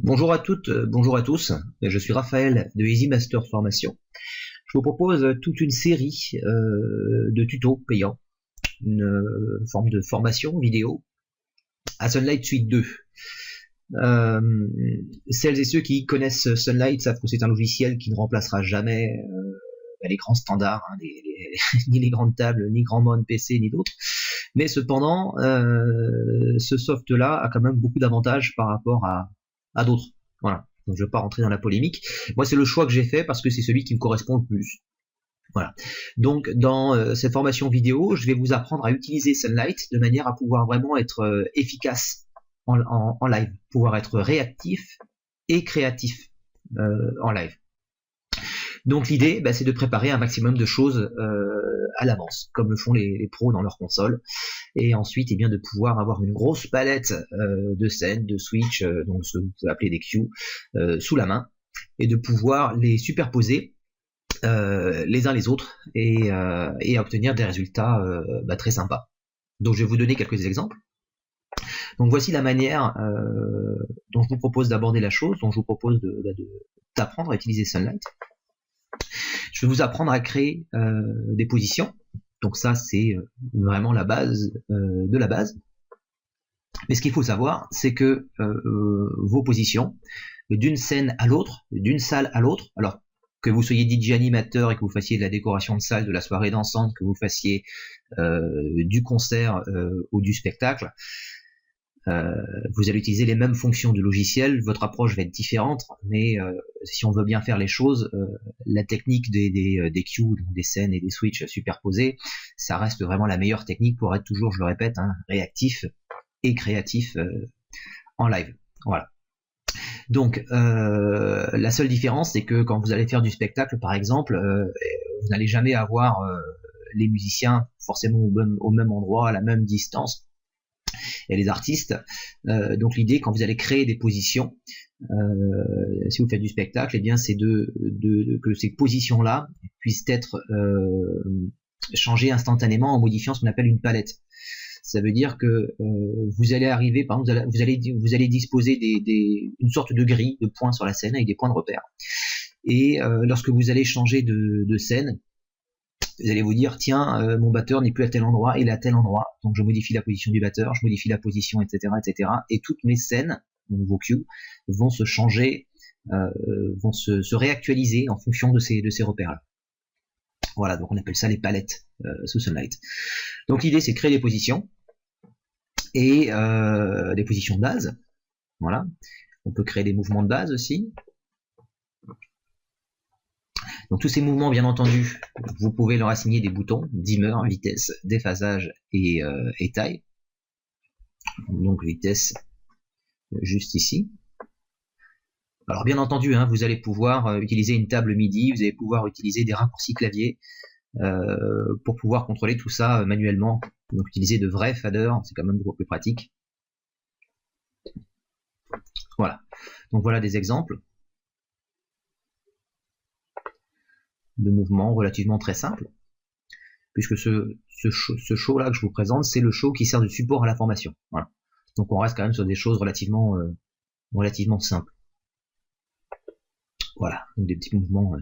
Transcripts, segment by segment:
Bonjour à toutes, bonjour à tous. Je suis Raphaël de Easy Master Formation. Je vous propose toute une série de tutos payants, une forme de formation vidéo à Sunlight Suite 2. Euh, Celles et ceux qui connaissent Sunlight savent que c'est un logiciel qui ne remplacera jamais les grands standards, hein, ni les grandes tables, ni Grand Monde PC, ni d'autres. Mais cependant, ce soft-là a quand même beaucoup d'avantages par rapport à d'autres. Voilà. Donc je ne vais pas rentrer dans la polémique. Moi, c'est le choix que j'ai fait parce que c'est celui qui me correspond le plus. Voilà. Donc dans cette formation vidéo, je vais vous apprendre à utiliser Sunlight de manière à pouvoir vraiment être efficace en live, pouvoir être réactif et créatif en live. Donc l'idée, c'est de préparer un maximum de choses à l'avance, comme le font les pros dans leur console, et ensuite de pouvoir avoir une grosse palette de scènes, de switch, donc ce que vous pouvez appeler des cues, sous la main, et de pouvoir les superposer les uns les autres et obtenir des résultats très sympas. Donc je vais vous donner quelques exemples. Donc voici la manière dont je vous propose d'aborder la chose, dont je vous propose d'apprendre à utiliser Sunlight. Je vais vous apprendre à créer des positions. Donc ça, c'est vraiment la base de la base. Mais ce qu'il faut savoir, c'est que vos positions, d'une scène à l'autre, d'une salle à l'autre, alors que vous soyez DJ animateur et que vous fassiez de la décoration de salle, de la soirée dansante, que vous fassiez du concert ou du spectacle, vous allez utiliser les mêmes fonctions du logiciel, votre approche va être différente, mais si on veut bien faire les choses, la technique des cues, donc des scènes et des switches superposés, ça reste vraiment la meilleure technique pour être toujours, je le répète, réactif et créatif en live. Voilà. Donc la seule différence, c'est que quand vous allez faire du spectacle, par exemple, vous n'allez jamais avoir les musiciens forcément au même endroit, à la même distance, et les artistes. Donc l'idée, quand vous allez créer des positions, si vous faites du spectacle, c'est que ces positions-là puissent être changées instantanément en modifiant ce qu'on appelle une palette. Ça veut dire que vous allez arriver, par exemple, vous allez disposer une sorte de grille de points sur la scène avec des points de repère. Et lorsque vous allez changer de scène, vous allez vous dire, tiens, mon batteur n'est plus à tel endroit, il est à tel endroit, donc je modifie la position du batteur, je modifie la position, etc., etc. Et toutes mes scènes, donc vos cues, vont se changer, vont se réactualiser en fonction de ces repères-là. Voilà, donc on appelle ça les palettes sous Sunlight. Donc l'idée, c'est de créer des positions, et des positions de base. Voilà. On peut créer des mouvements de base aussi. Donc tous ces mouvements, bien entendu, vous pouvez leur assigner des boutons, dimmer, vitesse, déphasage et taille. Donc vitesse, juste ici. Alors bien entendu, vous allez pouvoir utiliser une table MIDI, vous allez pouvoir utiliser des raccourcis clavier pour pouvoir contrôler tout ça manuellement. Donc utiliser de vrais faders, c'est quand même beaucoup plus pratique. Voilà. Donc voilà des exemples de mouvements relativement très simples, puisque ce show là que je vous présente, c'est le show qui sert de support à la formation. Voilà. Donc on reste quand même sur des choses relativement simples. Voilà, donc des petits mouvements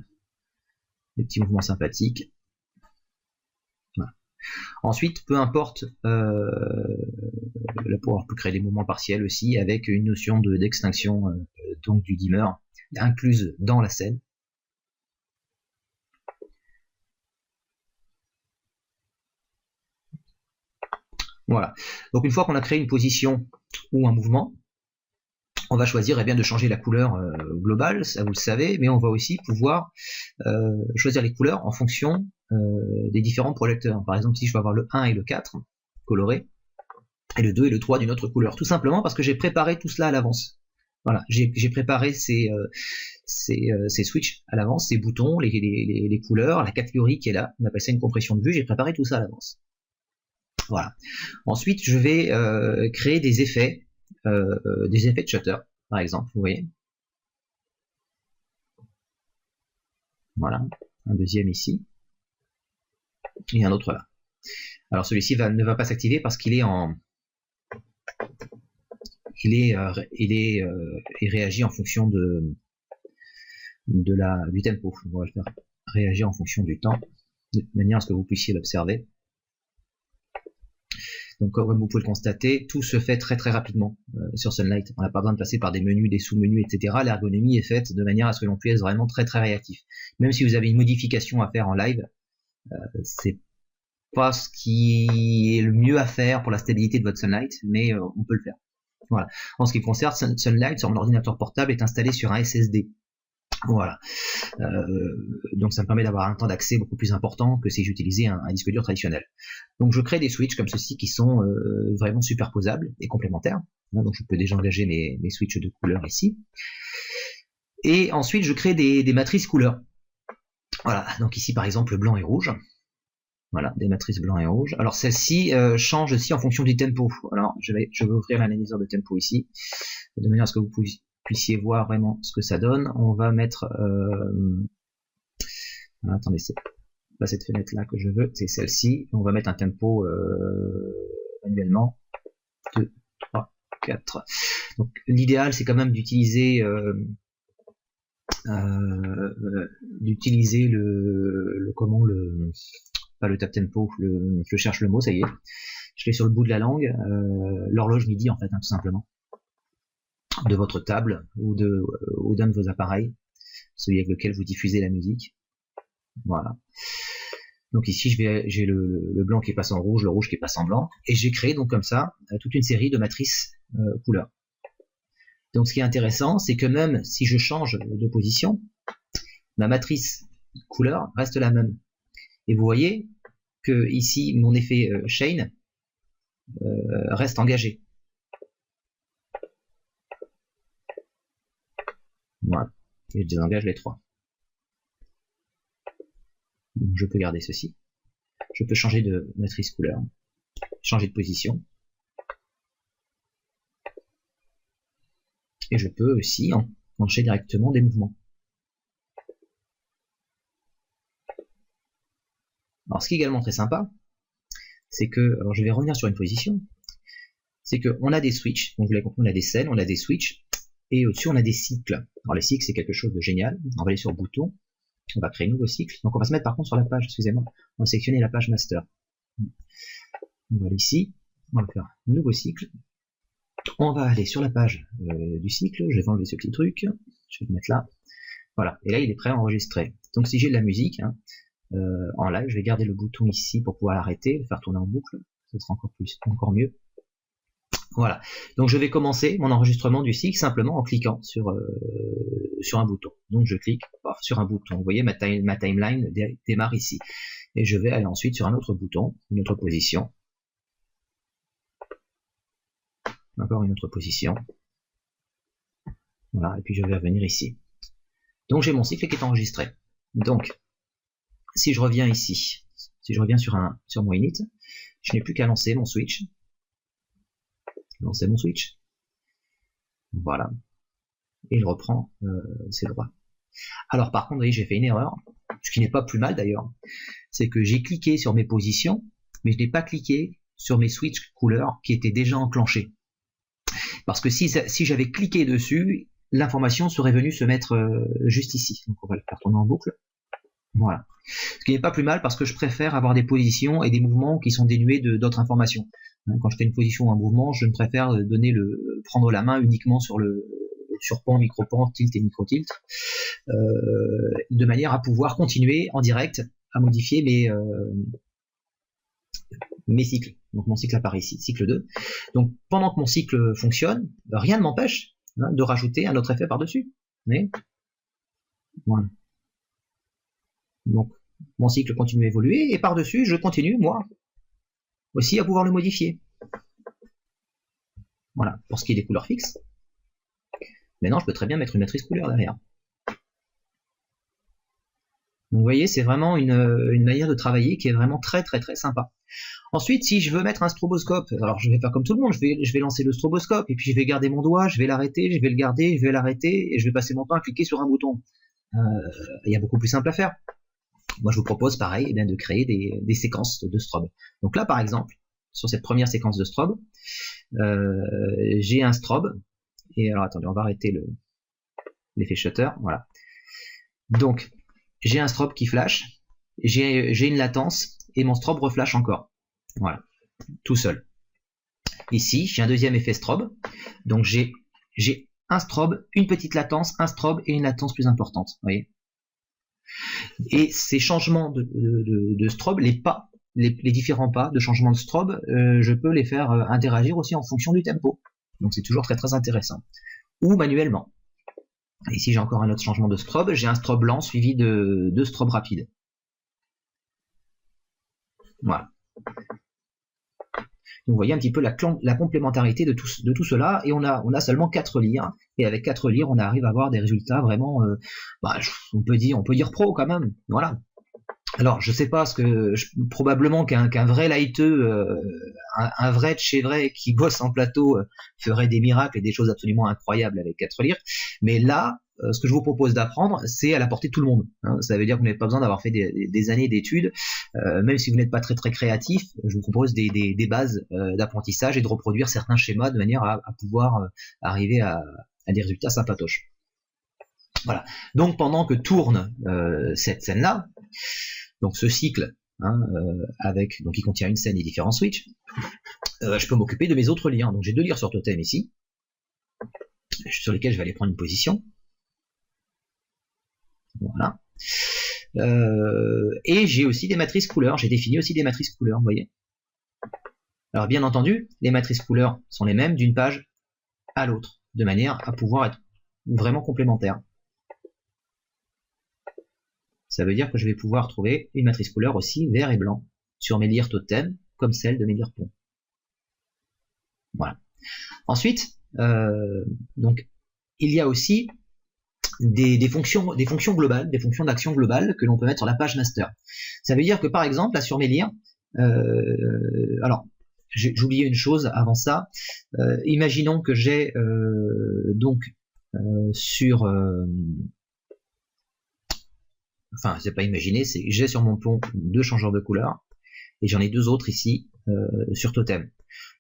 sympathiques. Voilà. Ensuite, peu importe, là on peut créer des mouvements partiels aussi avec une notion d'extinction, donc du dimmer, incluse dans la scène. Voilà. Donc une fois qu'on a créé une position ou un mouvement, on va choisir de changer la couleur globale, ça vous le savez, mais on va aussi pouvoir choisir les couleurs en fonction des différents projecteurs. Par exemple, si je veux avoir le 1 et le 4 colorés, et le 2 et le 3 d'une autre couleur, tout simplement parce que j'ai préparé tout cela à l'avance. Voilà, j'ai préparé ces switches à l'avance, ces boutons, les couleurs, la catégorie qui est là, on appelle ça une compression de vue, j'ai préparé tout ça à l'avance. Voilà. Ensuite, je vais créer des effets de shutter, par exemple, vous voyez. Voilà, un deuxième ici, et un autre là. Alors celui-ci ne va pas s'activer parce qu'il est en il réagit en fonction du tempo. On va le faire réagir en fonction du temps, de manière à ce que vous puissiez l'observer. Donc comme vous pouvez le constater, tout se fait très très rapidement sur Sunlight. On n'a pas besoin de passer par des menus, des sous-menus, etc. L'ergonomie est faite de manière à ce que l'on puisse être vraiment très très réactif. Même si vous avez une modification à faire en live, c'est pas ce qui est le mieux à faire pour la stabilité de votre Sunlight, mais on peut le faire. Voilà. En ce qui concerne Sunlight, sur mon ordinateur portable est installé sur un SSD. Voilà. Donc ça me permet d'avoir un temps d'accès beaucoup plus important que si j'utilisais un disque dur traditionnel. Donc je crée des switches comme ceci qui sont vraiment superposables et complémentaires. Donc je peux déjà engager mes switches de couleurs ici. Et ensuite je crée des matrices couleurs. Voilà, donc ici par exemple blanc et rouge. Voilà, des matrices blanc et rouge. Alors celle-ci change aussi en fonction du tempo. Alors je vais ouvrir l'analyseur de tempo ici, de manière à ce que vous puissiez voir vraiment ce que ça donne. On va mettre... attendez, c'est pas cette fenêtre-là que je veux, c'est celle-ci. On va mettre un tempo manuellement. 2, 3, 4. Donc l'idéal, c'est quand même d'utiliser pas le tap tempo, je cherche le mot, ça y est. Je l'ai sur le bout de la langue. L'horloge MIDI, en fait, tout simplement. De votre table ou d'un de vos appareils, celui avec lequel vous diffusez la musique. Voilà. Donc ici j'ai le blanc qui passe en rouge, le rouge qui passe en blanc, et j'ai créé donc comme ça toute une série de matrices couleurs. Donc ce qui est intéressant, c'est que même si je change de position, ma matrice couleur reste la même. Et vous voyez que ici mon effet Shane reste engagé. Voilà, et je désengage les trois. Donc, je peux garder ceci. Je peux changer de matrice couleur, changer de position. Et je peux aussi enclencher directement des mouvements. Alors ce qui est également très sympa, c'est que, alors je vais revenir sur une position, c'est qu'on a des switches, donc vous l'avez compris, on a des scènes, on a des switches, et au-dessus on a des cycles. Alors les cycles c'est quelque chose de génial, on va aller sur bouton, on va créer un nouveau cycle, donc on va se mettre par contre sur la page, excusez-moi, on va sélectionner la page master. On va aller ici, on va faire nouveau cycle, on va aller sur la page du cycle, je vais enlever ce petit truc, je vais le mettre là, voilà, et là il est prêt à enregistrer. Donc si j'ai de la musique, en live, je vais garder le bouton ici pour pouvoir l'arrêter, le faire tourner en boucle, ce sera encore mieux. Voilà, donc je vais commencer mon enregistrement du cycle simplement en cliquant sur un bouton. Donc je clique sur un bouton, vous voyez ma timeline démarre ici. Et je vais aller ensuite sur un autre bouton, une autre position. Encore une autre position. Voilà, et puis je vais revenir ici. Donc j'ai mon cycle qui est enregistré. Donc, si je reviens ici, si je reviens sur mon init, je n'ai plus qu'à lancer mon switch. Lancer mon switch. Voilà. Et je reprends ses droits. Alors par contre, j'ai fait une erreur, ce qui n'est pas plus mal d'ailleurs. C'est que j'ai cliqué sur mes positions, mais je n'ai pas cliqué sur mes switches couleurs qui étaient déjà enclenchés. Parce que si j'avais cliqué dessus, l'information serait venue se mettre juste ici. Donc on va le faire tourner en boucle. Voilà. Ce qui n'est pas plus mal parce que je préfère avoir des positions et des mouvements qui sont dénués d'autres informations. Quand je fais une position ou un mouvement, je préfère prendre la main uniquement sur pan, micro-pan, tilt et micro-tilt, de manière à pouvoir continuer en direct à modifier mes cycles. Donc mon cycle apparaît ici, cycle 2. Donc pendant que mon cycle fonctionne, rien ne m'empêche de rajouter un autre effet par-dessus. Voilà. Donc mon cycle continue à évoluer et par-dessus, je continue, moi, aussi à pouvoir le modifier. Voilà, pour ce qui est des couleurs fixes. Maintenant, je peux très bien mettre une matrice couleur derrière. Donc vous voyez, c'est vraiment une manière de travailler qui est vraiment très très très sympa. Ensuite, si je veux mettre un stroboscope, alors je vais faire comme tout le monde, je vais lancer le stroboscope, et puis je vais garder mon doigt, je vais l'arrêter, je vais le garder, je vais l'arrêter, et je vais passer mon temps à cliquer sur un bouton. Il y a beaucoup plus simple à faire. Moi, je vous propose, pareil, de créer des séquences de strobe. Donc là, par exemple, sur cette première séquence de strobe. J'ai un strobe, et alors attendez, on va arrêter l'effet shutter, voilà. Donc, j'ai un strobe qui flash, j'ai une latence, et mon strobe reflash encore. Voilà, tout seul. Ici, j'ai un deuxième effet strobe, donc j'ai un strobe, une petite latence, un strobe et une latence plus importante, vous voyez. Et ces changements de strobe, les différents pas de changement de strobe, je peux les faire interagir aussi en fonction du tempo. Donc c'est toujours très très intéressant. Ou manuellement. Et ici j'ai encore un autre changement de strobe, j'ai un strobe lent suivi de strobe rapide. Voilà. Donc vous voyez un petit peu la complémentarité de tout cela, et on a seulement 4 lyres, et avec 4 lyres on arrive à avoir des résultats vraiment, on peut dire pro quand même, voilà. Alors je sais pas, probablement qu'un vrai lighteux, un vrai de chez vrai qui bosse en plateau ferait des miracles et des choses absolument incroyables avec 4 lyres, mais là, ce que je vous propose d'apprendre, c'est à la portée de tout le monde, hein. Ça veut dire que vous n'avez pas besoin d'avoir fait des années d'études, même si vous n'êtes pas très très créatif, je vous propose des bases d'apprentissage et de reproduire certains schémas de manière à pouvoir arriver à des résultats sympatoches. Voilà. Donc pendant que tourne cette scène-là, donc ce cycle, hein, donc qui contient une scène et différents switches, je peux m'occuper de mes autres liens. Donc j'ai 2 lyres sur totem ici, sur lesquels je vais aller prendre une position. Voilà. Et j'ai aussi des matrices couleurs. J'ai défini aussi des matrices couleurs, vous voyez. Alors bien entendu, les matrices couleurs sont les mêmes d'une page à l'autre, de manière à pouvoir être vraiment complémentaires. Ça veut dire que je vais pouvoir trouver une matrice couleur aussi vert et blanc sur mes lyres totem, comme celle de mes lyres pont. Voilà. Ensuite, donc, il y a aussi des fonctions globales, des fonctions d'action globales que l'on peut mettre sur la page master. Ça veut dire que par exemple, là sur mes lyres, alors j'ai oublié une chose avant ça. Imaginons que j'ai enfin c'est pas imaginer, c'est j'ai sur mon pont 2 changeurs de couleur et j'en ai 2 autres ici sur totem.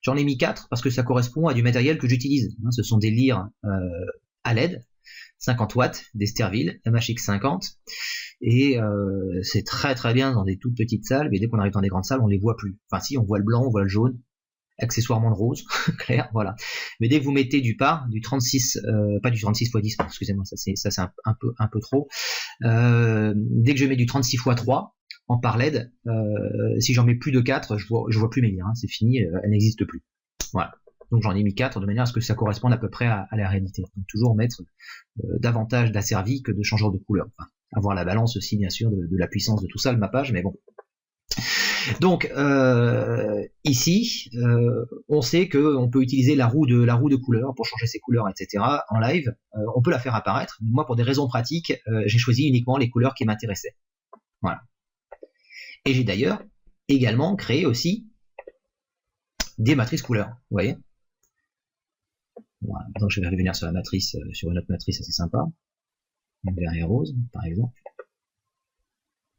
J'en ai mis 4 parce que ça correspond à du matériel que j'utilise, hein. Ce sont des lyres à LED 50 watts d'Esterville MHX50, et c'est très très bien dans des toutes petites salles, mais dès qu'on arrive dans des grandes salles on les voit plus. Enfin si, on voit le blanc, on voit le jaune, accessoirement le rose, clair, voilà. Mais dès que vous mettez du 36, pas du 36 x 10, excusez-moi, ça c'est un peu trop. Dès que je mets du 36 x 3 en par LED, si j'en mets plus de 4, je vois plus mes lyres, hein, c'est fini, elles n'existent plus. Voilà. Donc j'en ai mis 4 de manière à ce que ça corresponde à peu près à la réalité. Donc toujours mettre davantage d'asservis que de changeurs de couleur. Enfin, avoir la balance aussi bien sûr de la puissance de tout ça, le mappage, mais bon. Donc ici, on sait qu'on peut utiliser la roue de couleur pour changer ses couleurs, etc. en live. On peut la faire apparaître. Moi, pour des raisons pratiques, j'ai choisi uniquement les couleurs qui m'intéressaient. Voilà. Et j'ai d'ailleurs également créé aussi des matrices couleurs. Vous voyez. Voilà. Donc je vais revenir sur la matrice, sur une autre matrice assez sympa. Vert et rose, par exemple.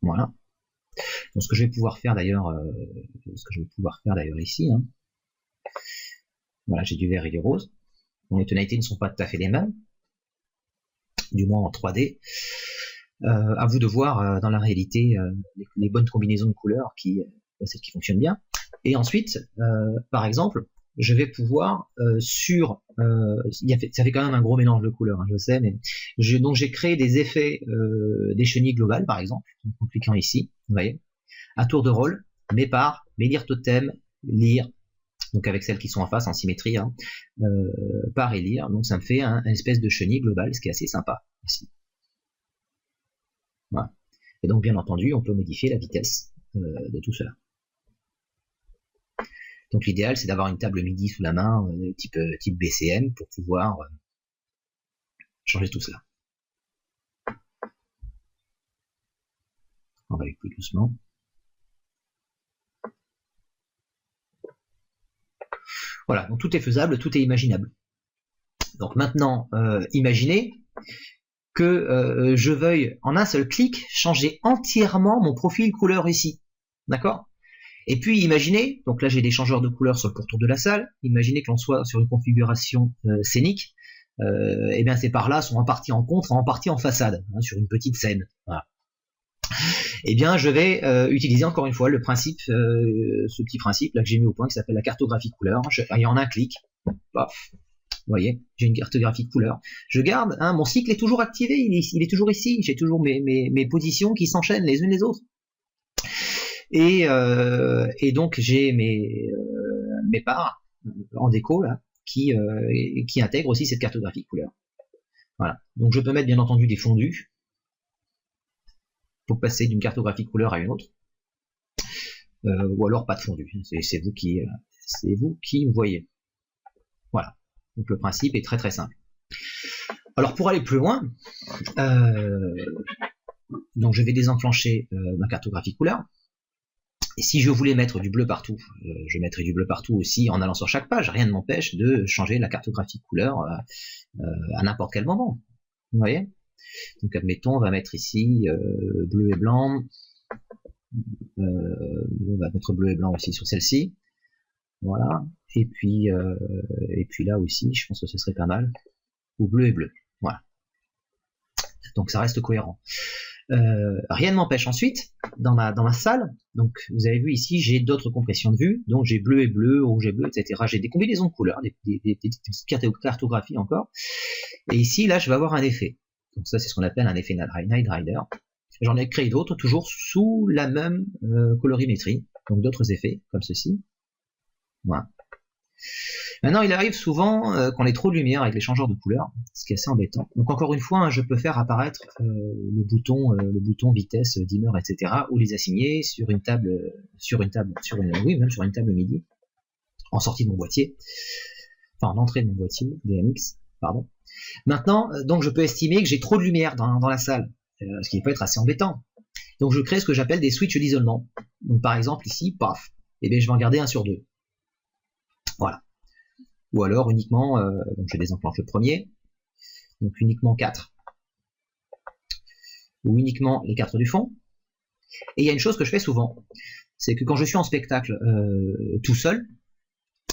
Voilà. Donc ce que je vais pouvoir faire d'ailleurs, ici, hein. Voilà, j'ai du vert et du rose. Bon, les tonalités ne sont pas tout à fait les mêmes, du moins en 3D. À vous de voir dans la réalité les bonnes combinaisons de couleurs celles qui fonctionnent bien. Et ensuite, par exemple, je vais pouvoir ça fait quand même un gros mélange de couleurs, hein, je sais, mais donc j'ai créé des effets des chenilles globales, par exemple, en cliquant ici, vous voyez, à tour de rôle, mes lyres totem, lyres, donc avec celles qui sont en face en symétrie, hein, par et lyres, donc ça me fait une espèce de chenille globale, ce qui est assez sympa ici. Voilà. Et donc bien entendu, on peut modifier la vitesse de tout cela. Donc l'idéal, c'est d'avoir une table MIDI sous la main, type BCM, pour pouvoir changer tout cela. On va aller plus doucement. Voilà, donc tout est faisable, tout est imaginable. Donc maintenant, imaginez que je veuille, en un seul clic, changer entièrement mon profil couleur ici. D'accord ? Et puis imaginez, donc là j'ai des changeurs de couleurs sur le pourtour de la salle, imaginez que l'on soit sur une configuration scénique, et bien ces parts-là sont en partie en contre, en partie en façade, hein, sur une petite scène. Voilà. Et bien je vais utiliser encore une fois le principe, ce petit principe là que j'ai mis au point qui s'appelle la cartographie de couleur. Il y en a un clic, paf, vous voyez, j'ai une cartographie de couleur. Je garde, hein, mon cycle est toujours activé, il est toujours ici, j'ai toujours mes positions qui s'enchaînent les unes les autres. Et donc j'ai mes parts en déco là qui intègrent aussi cette cartographie de couleur. Voilà. Donc je peux mettre bien entendu des fondus pour passer d'une cartographie de couleur à une autre, ou alors pas de fondu. C'est vous qui voyez. Voilà. Donc le principe est très très simple. Alors pour aller plus loin, donc je vais désenclencher ma cartographie couleur. Et si je voulais mettre du bleu partout, je mettrais du bleu partout aussi en allant sur chaque page. Rien ne m'empêche de changer la cartographie couleur à n'importe quel moment. Vous voyez? Donc admettons, on va mettre ici bleu et blanc. On va mettre bleu et blanc aussi sur celle-ci. Voilà. Et puis là aussi, je pense que ce serait pas mal. Ou bleu et bleu. Voilà. Donc ça reste cohérent. Rien ne m'empêche ensuite, dans ma salle, donc vous avez vu ici, j'ai d'autres compressions de vue, donc j'ai bleu et bleu, rouge et bleu, etc. J'ai des combinaisons de couleurs, des petites cartographies encore. Et ici, là, je vais avoir un effet. Donc ça, c'est ce qu'on appelle un effet Night Rider. J'en ai créé d'autres, toujours sous la même colorimétrie, donc d'autres effets, comme ceci. Voilà. Maintenant, il arrive souvent qu'on ait trop de lumière avec les changeurs de couleur, ce qui est assez embêtant. Donc encore une fois, hein, je peux faire apparaître le bouton vitesse, dimmer, etc. ou les assigner sur une table MIDI, en sortie de mon boîtier, enfin en entrée de mon boîtier DMX, pardon. Maintenant, donc je peux estimer que j'ai trop de lumière dans la salle, ce qui peut être assez embêtant. Donc je crée ce que j'appelle des switches d'isolement. Donc par exemple ici, paf, et bien je vais en garder un sur deux. Voilà. Ou alors uniquement, donc je désenclenche le premier, donc uniquement 4, ou uniquement les 4 du fond. Et il y a une chose que je fais souvent, c'est que quand je suis en spectacle tout seul,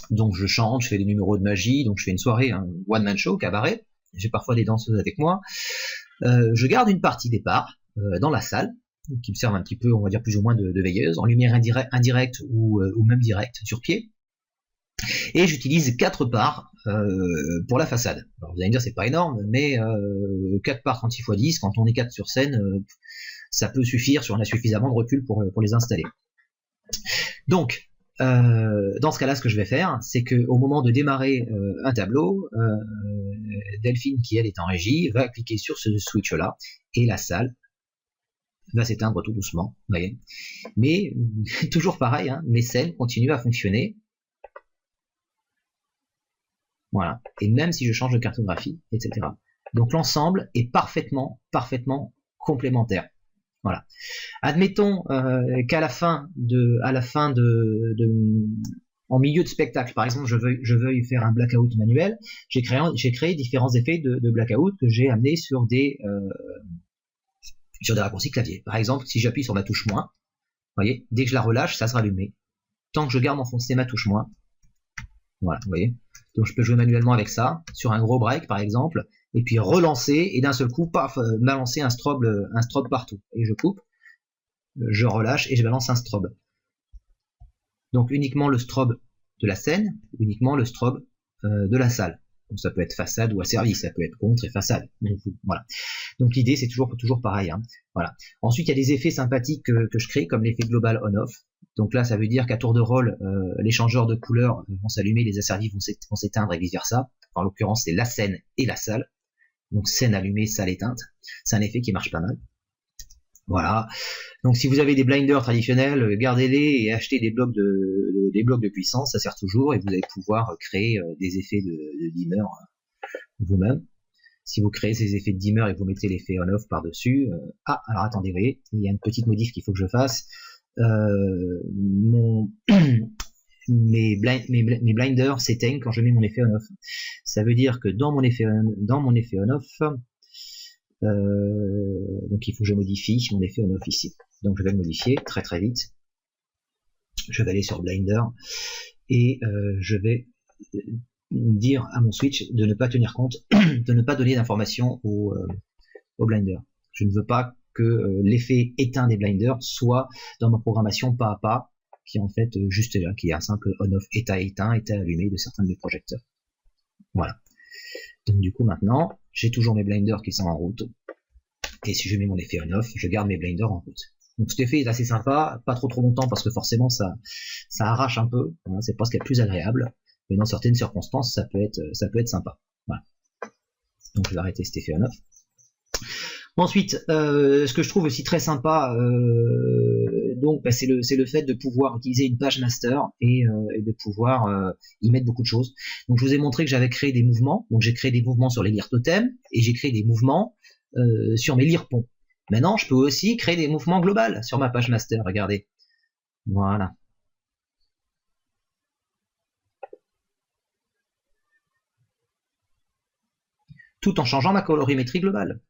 donc je chante, je fais des numéros de magie, donc je fais une soirée, un one-man show, cabaret, j'ai parfois des danseuses avec moi, je garde une partie des parts dans la salle, qui me servent un petit peu, on va dire plus ou moins de veilleuse, en lumière indirecte ou même directe sur pied. Et j'utilise 4 parts pour la façade. Alors vous allez me dire c'est pas énorme, mais 4 parts 36 x 10, quand on est 4 sur scène, ça peut suffire si on a suffisamment de recul pour les installer. Donc, dans ce cas-là, ce que je vais faire, c'est qu'au moment de démarrer un tableau, Delphine, qui elle est en régie, va cliquer sur ce switch-là, et la salle va s'éteindre tout doucement. Vous voyez. Mais toujours pareil, hein, mes scènes continuent à fonctionner. Voilà. Et même si je change de cartographie, etc. Donc l'ensemble est parfaitement complémentaire. Voilà. Admettons qu'à la fin en milieu de spectacle, par exemple, je veuille faire un blackout manuel, j'ai créé différents effets de blackout que j'ai amenés sur des raccourcis clavier. Par exemple, si j'appuie sur ma touche moins, vous voyez, dès que je la relâche, ça sera allumé. Tant que je garde enfoncé ma touche moins, voilà, vous voyez. Donc je peux jouer manuellement avec ça, sur un gros break par exemple, et puis relancer, et d'un seul coup, paf, balancer un strobe partout. Et je coupe, je relâche, et je balance un strobe. Donc uniquement le strobe de la scène, uniquement le strobe de la salle. Donc ça peut être façade ou asservi, ça peut être contre et façade. Donc, voilà. Donc l'idée c'est toujours pareil. Hein. Voilà. Ensuite il y a des effets sympathiques que je crée, comme l'effet global on-off. Donc là ça veut dire qu'à tour de rôle, les changeurs de couleurs vont s'allumer, les asservis vont s'éteindre et vice versa. En l'occurrence c'est la scène et la salle. Donc scène allumée, salle éteinte. C'est un effet qui marche pas mal. Voilà. Donc si vous avez des blinders traditionnels, gardez-les et achetez des blocs de puissance, ça sert toujours, et vous allez pouvoir créer des effets de dimmer vous-même. Si vous créez ces effets de dimmer et que vous mettez l'effet on-off par-dessus, alors attendez, vous voyez, il y a une petite modif qu'il faut que je fasse. Mes blinders s'éteignent quand je mets mon effet on-off. Ça veut dire que dans mon effet on-off, donc il faut que je modifie mon effet on-off ici. Donc je vais le modifier très vite. je vais aller sur Blender et je vais dire à mon switch de ne pas tenir compte, de ne pas donner d'informations au Blender. Je ne veux pas que l'effet éteint des blinders soit dans ma programmation pas à pas, qui est en fait juste là, qui est un simple on-off éteint, éteint allumé de certains de mes projecteurs. Voilà. Donc du coup maintenant, j'ai toujours mes blinders qui sont en route. Et si je mets mon effet on-off, je garde mes blinders en route. Donc cet effet est assez sympa, pas trop longtemps parce que forcément ça arrache un peu, hein, c'est pas ce qui est le plus agréable, mais dans certaines circonstances ça peut être sympa. Voilà. Donc je vais arrêter cet effet on-off. Ensuite, ce que je trouve aussi très sympa, donc c'est le fait de pouvoir utiliser une page master et de pouvoir y mettre beaucoup de choses. Donc je vous ai montré que j'avais créé des mouvements, donc j'ai créé des mouvements sur les lire totems et j'ai créé des mouvements sur mes lire ponts. Maintenant, je peux aussi créer des mouvements globaux sur ma page master, regardez. Voilà. Tout en changeant ma colorimétrie globale.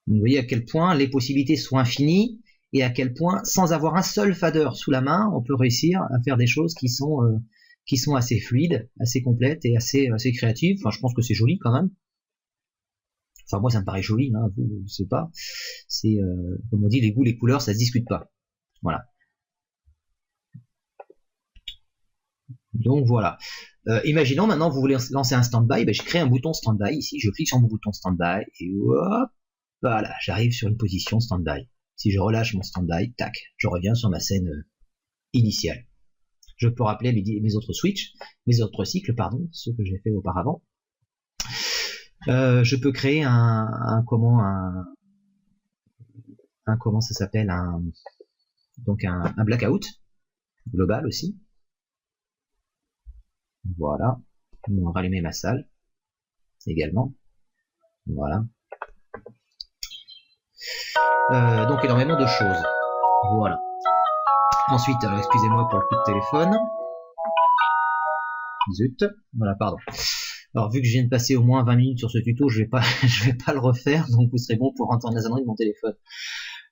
Vous voyez à quel point les possibilités sont infinies et à quel point, sans avoir un seul fader sous la main, on peut réussir à faire des choses qui sont assez fluides, assez complètes et assez créatives. Enfin, je pense que c'est joli quand même. Enfin, moi, ça me paraît joli, hein, vous, je sais pas. C'est, comme on dit, les goûts, les couleurs, ça se discute pas. Voilà. Donc voilà. Imaginons maintenant vous voulez lancer un stand-by, ben, je crée un bouton stand-by ici, je clique sur mon bouton stand-by et hop, voilà, j'arrive sur une position stand-by. Si je relâche mon stand-by, tac, je reviens sur ma scène initiale. Je peux rappeler mes autres switches, mes autres cycles, pardon, ceux que j'ai fait auparavant. Je peux créer un comment ça s'appelle, un blackout global aussi. Voilà, on va rallumer ma salle également. Voilà. Donc énormément de choses. Voilà. Ensuite, excusez-moi pour le coup de téléphone. Zut. Voilà, pardon. Alors vu que je viens de passer au moins 20 minutes sur ce tuto, je vais pas le refaire, donc vous serez bon pour entendre la sonnerie de mon téléphone.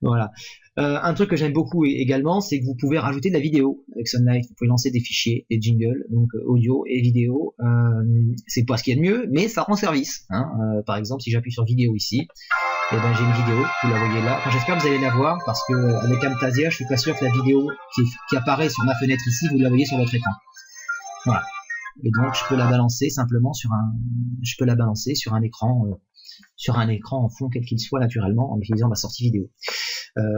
Voilà. Un truc que j'aime beaucoup également, c'est que vous pouvez rajouter de la vidéo avec Sunlight. Vous pouvez lancer des fichiers, des jingles, donc audio et vidéo. C'est pas ce qu'il y a de mieux, mais ça rend service. Hein. Par exemple, si j'appuie sur vidéo ici, et ben j'ai une vidéo. Vous la voyez là. Enfin, j'espère que vous allez la voir parce que avec Camtasia, je suis pas sûr que la vidéo qui apparaît sur ma fenêtre ici, vous la voyez sur votre écran. Voilà. Et donc je peux la balancer simplement sur un écran en fond quel qu'il soit naturellement en utilisant ma sortie vidéo.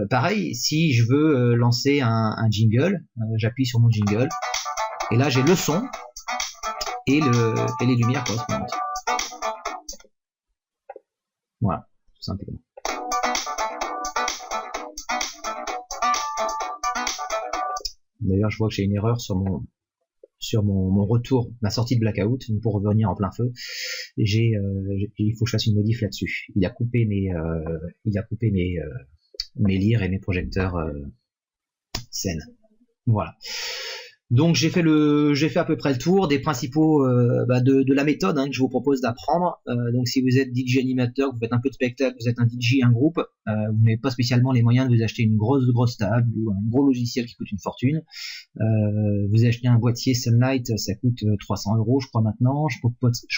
Pareil, si je veux lancer un jingle, j'appuie sur mon jingle et là j'ai le son et les lumières correspondantes. Voilà, tout simplement. D'ailleurs, je vois que j'ai une erreur sur mon retour, ma sortie de blackout, pour revenir en plein feu. Il faut que je fasse une modif là-dessus. Il a coupé mes lires et mes projecteurs scènes. Voilà. Donc j'ai fait à peu près le tour des principaux de la méthode que je vous propose d'apprendre. Donc si vous êtes DJ animateur, vous faites un peu de spectacle, vous êtes un DJ, un groupe, vous n'avez pas spécialement les moyens de vous acheter une grosse table ou un gros logiciel qui coûte une fortune. Vous achetez un boîtier Sunlight, ça coûte 300 € je crois maintenant. Je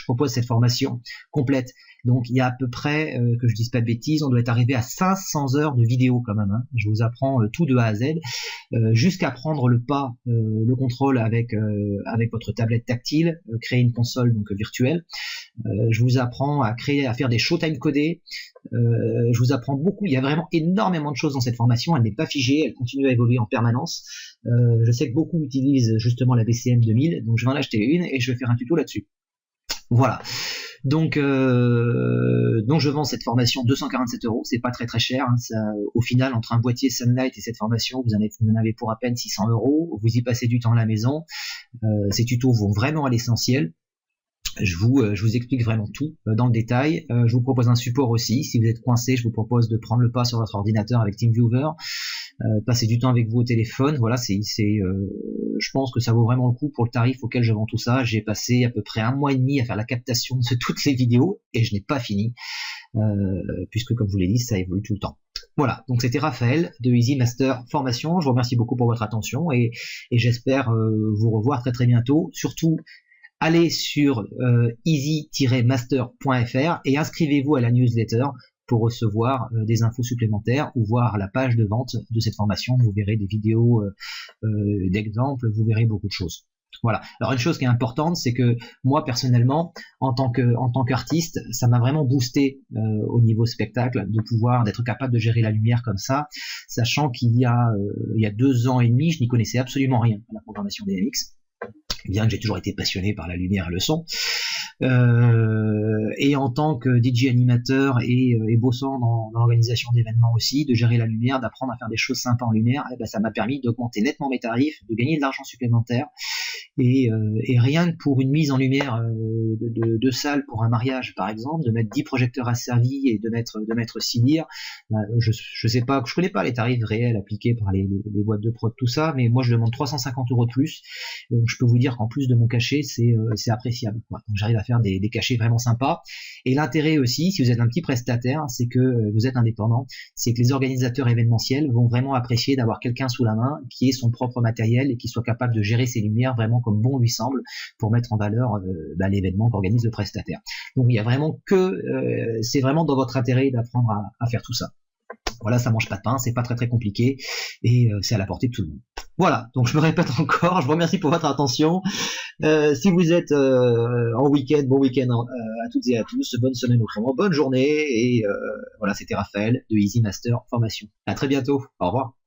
propose cette formation complète. Donc il y a à peu près, que je dise pas de bêtises, on doit être arrivé à 500 heures de vidéo quand même. Hein. Je vous apprends tout de A à Z, jusqu'à prendre le contrôle avec votre tablette tactile, créer une console donc virtuelle. Je vous apprends à faire des showtime codés. Je vous apprends beaucoup. Il y a vraiment énormément de choses dans cette formation. Elle n'est pas figée, elle continue à évoluer en permanence. Je sais que beaucoup utilisent justement la BCM 2000, donc je vais en acheter une et je vais faire un tuto là-dessus. Voilà. Donc je vends cette formation 247 €, c'est pas très cher. Hein, ça, au final, entre un boîtier Sunlight et cette formation, vous en avez pour à peine 600 €. Vous y passez du temps à la maison. Ces tutos vont vraiment à l'essentiel. Je vous explique vraiment tout dans le détail. Je vous propose un support aussi. Si vous êtes coincé, je vous propose de prendre le pas sur votre ordinateur avec TeamViewer. Passer du temps avec vous au téléphone, voilà, je pense que ça vaut vraiment le coup pour le tarif auquel je vends tout ça. J'ai passé à peu près 1 mois et demi à faire la captation de toutes ces vidéos et je n'ai pas fini, puisque comme je vous l'ai dit, ça évolue tout le temps. Voilà, donc c'était Raphaël de Easy Master Formation. Je vous remercie beaucoup pour votre attention et j'espère vous revoir très très bientôt. Surtout, allez sur easy-master.fr et inscrivez-vous à la newsletter pour recevoir des infos supplémentaires ou voir la page de vente de cette formation. Vous verrez des vidéos d'exemples, vous verrez beaucoup de choses. Voilà. Alors une chose qui est importante, c'est que moi personnellement, en tant qu'artiste, ça m'a vraiment boosté au niveau spectacle, d'être capable de gérer la lumière comme ça, sachant qu'il y a 2 ans et demi, je n'y connaissais absolument rien à la programmation DMX, bien que j'ai toujours été passionné par la lumière et le son. Et en tant que DJ animateur et bossant dans l'organisation d'événements aussi, de gérer la lumière, d'apprendre à faire des choses sympas en lumière, et ben ça m'a permis d'augmenter nettement mes tarifs, de gagner de l'argent supplémentaire, et rien que pour une mise en lumière de salle pour un mariage par exemple, de mettre 10 projecteurs asservis et de mettre 6 lyres, je sais pas, je connais pas les tarifs réels appliqués par les boîtes de prod, tout ça, mais moi je demande 350 € de plus, donc je peux vous dire qu'en plus de mon cachet, c'est appréciable, quoi. Donc j'arrive à faire des cachets vraiment sympas. Et l'intérêt aussi, si vous êtes un petit prestataire, c'est que vous êtes indépendant, c'est que les organisateurs événementiels vont vraiment apprécier d'avoir quelqu'un sous la main qui ait son propre matériel et qui soit capable de gérer ses lumières vraiment comme bon lui semble pour mettre en valeur l'événement qu'organise le prestataire. Donc il y a vraiment c'est vraiment dans votre intérêt d'apprendre à faire tout ça. Voilà, ça mange pas de pain, c'est pas très très compliqué et c'est à la portée de tout le monde. Voilà, donc je me répète encore, je vous remercie pour votre attention. Si vous êtes en week-end, bon week-end à toutes et à tous, bonne semaine autrement, bonne journée et voilà, c'était Raphaël de Easy Master Formation. À très bientôt, au revoir.